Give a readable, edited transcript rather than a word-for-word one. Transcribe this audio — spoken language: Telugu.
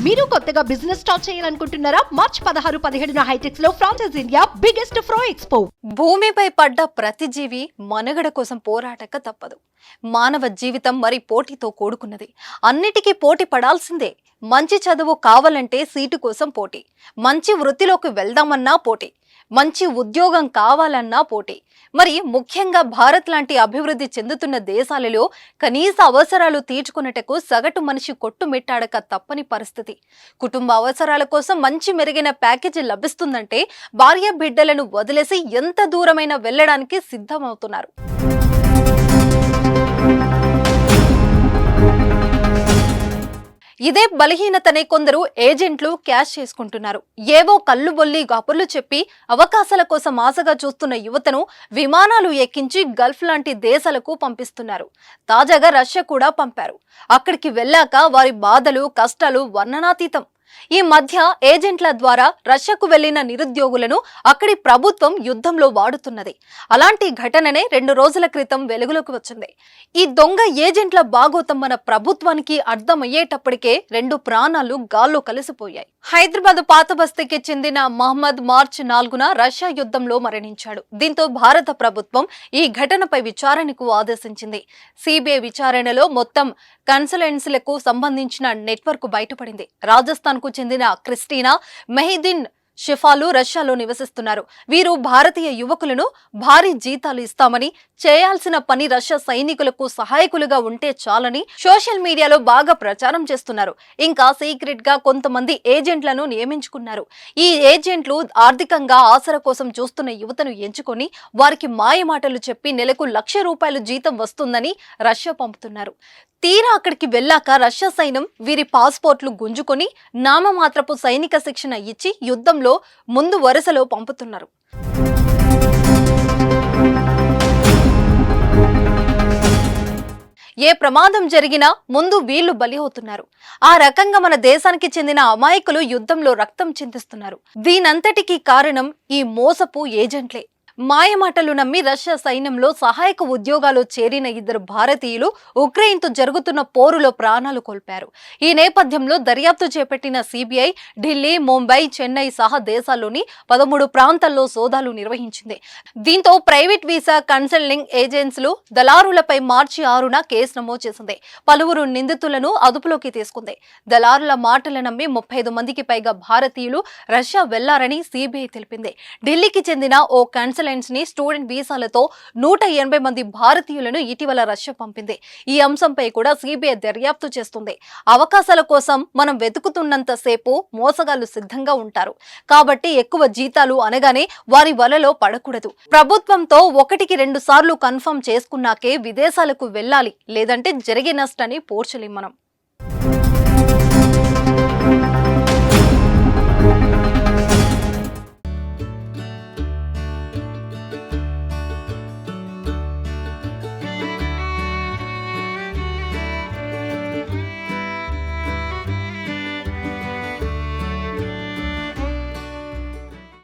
మీరు కొత్తగా బిజినెస్ స్టార్ట్ చేయాలనుకుంటున్నారా? మార్చ్ 16, 17న హైటెక్స్ లో ఫ్రాన్సెస్ ఇండియా బిగ్గెస్ట్ ఫ్రో ఎక్స్పో. భూమిపై పడ్డ ప్రతి జీవి మనుగడ కోసం పోరాటక తప్పదు. మానవ జీవితం మరి పోటీతో కూడుకున్నది. అన్నిటికీ పోటీ పడాల్సిందే. మంచి చదువు కావాలంటే సీటు కోసం పోటీ, మంచి వృత్తిలోకి వెళ్దామన్నా పోటీ, మంచి ఉద్యోగం కావాలన్నా పోటీ. మరి ముఖ్యంగా భారత్ లాంటి అభివృద్ధి చెందుతున్న దేశాలలో కనీస అవసరాలు తీర్చుకున్నటకు సగటు మనిషి కొట్టుమిట్టాడక తప్పని పరిస్థితి. కుటుంబ అవసరాల కోసం మంచి మెరుగైన ప్యాకేజీ లభిస్తుందంటే భార్య బిడ్డలను వదిలేసి ఎంత దూరమైనా వెళ్లడానికి సిద్ధమవుతున్నారు. ఇదే బలహీనతనే కొందరు ఏజెంట్లు క్యాష్ చేసుకుంటున్నారు. ఏవో కళ్ళుబొల్లి కబుర్లు చెప్పి అవకాశాల కోసం ఆశగా చూస్తున్న యువతను విమానాలు ఎక్కించి గల్ఫ్ లాంటి దేశాలకు పంపిస్తున్నారు. తాజాగా రష్యా కూడా పంపారు. అక్కడికి వెళ్ళాక వారి బాధలు కష్టాలు వర్ణనాతీతం. ఈ మధ్య ఏజెంట్ల ద్వారా రష్యాకు వెళ్లిన నిరుద్యోగులను అక్కడి ప్రభుత్వం యుద్ధంలో వాడుతున్నది. అలాంటి ఘటననే 2 రోజుల క్రితం వెలుగులోకి వచ్చింది. ఈ దొంగ ఏజెంట్ల బాగోతం మన ప్రభుత్వానికి అర్థమయ్యేటప్పటికే 2 ప్రాణాలు గాల్లో కలిసిపోయాయి. హైదరాబాద్ పాత బస్తీకి చెందిన మహమ్మద్ మార్చి 4న రష్యా యుద్ధంలో మరణించాడు. దీంతో భారత ప్రభుత్వం ఈ ఘటనపై విచారణకు ఆదేశించింది. సిబిఐ విచారణలో మొత్తం కన్సల్టెన్సీలకు సంబంధించిన నెట్వర్క్ బయటపడింది. రాజస్థాన్ కు చెందిన క్రిస్టినా మెహిదీన్ షిఫాలు రష్యాలో నివసిస్తున్నారు. వీరు భారతీయ యువకులను భారీ జీతాలు ఇస్తామని, చేయాల్సిన పని రష్యా సైనికులకు సహాయకులుగా ఉంటే చాలని సోషల్ మీడియాలో బాగా ప్రచారం చేస్తున్నారు. ఇంకా సీక్రెట్ గా కొంతమంది ఏజెంట్లను నియమించుకున్నారు. ఈ ఏజెంట్లు ఆర్థికంగా ఆసరా కోసం చూస్తున్న యువతను ఎంచుకొని వారికి మాయమాటలు చెప్పి నెలకు ₹1,00,000 జీతం వస్తుందని రష్యా పంపుతున్నారు. తీరా అక్కడికి వెళ్ళాక రష్యా సైన్యం వీరి పాస్పోర్ట్లు గుంజుకొని నామమాత్రపు సైనిక శిక్షణ ఇచ్చి యుద్ధంలో ముందు వరుసలో పంపుతున్నారు. ఏ ప్రమాదం జరిగినా ముందు వీళ్లు బలి అవుతున్నారు. ఆ రకంగా మన దేశానికి చెందిన అమాయకులు యుద్ధంలో రక్తం చిందిస్తున్నారు. దీనంతటికీ కారణం ఈ మోసపు ఏజెంట్లే. మాయమాటలు నమ్మి రష్యా సైన్యంలో సహాయక ఉద్యోగాలు చేరిన 2 భారతీయులు ఉక్రెయిన్తో జరుగుతున్న పోరులో ప్రాణాలు కోల్పారు. ఈ నేపథ్యంలో దర్యాప్తు చేపట్టిన సిబిఐ ఢిల్లీ, ముంబై, చెన్నై సహా దేశాల్లోని 13 ప్రాంతాల్లో సోదాలు నిర్వహించింది. దీంతో ప్రైవేట్ వీసా కన్సల్టింగ్ ఏజెన్సీలు దళారులపై మార్చి 6న కేసు నమోదు చేసింది. పలువురు నిందితులను అదుపులోకి తీసుకుంది. దళారుల మాటలు నమ్మి 35 మందికి పైగా భారతీయులు రష్యా వెళ్లారని సిబిఐ తెలిపింది. ఢిల్లీకి చెందిన ఓ ని స్టూడెంట్ వీసాలతో 180 మంది భారతీయులను ఇటీవల రష్యా పంపింది. ఈ అంశంపై కూడా సిబిఐ దర్యాప్తు చేస్తుంది. అవకాశాల కోసం మనం వెతుకుతున్నంత సేపు మోసగాళ్లు సిద్ధంగా ఉంటారు. కాబట్టి ఎక్కువ జీతాలు అనగానే వారి వలలో పడకూడదు. ప్రభుత్వంతో 1కి 2 సార్లు కన్ఫర్మ్ చేసుకున్నాకే విదేశాలకు వెళ్ళాలి. లేదంటే జరిగే నష్టాన్ని పోర్చలేం మనం.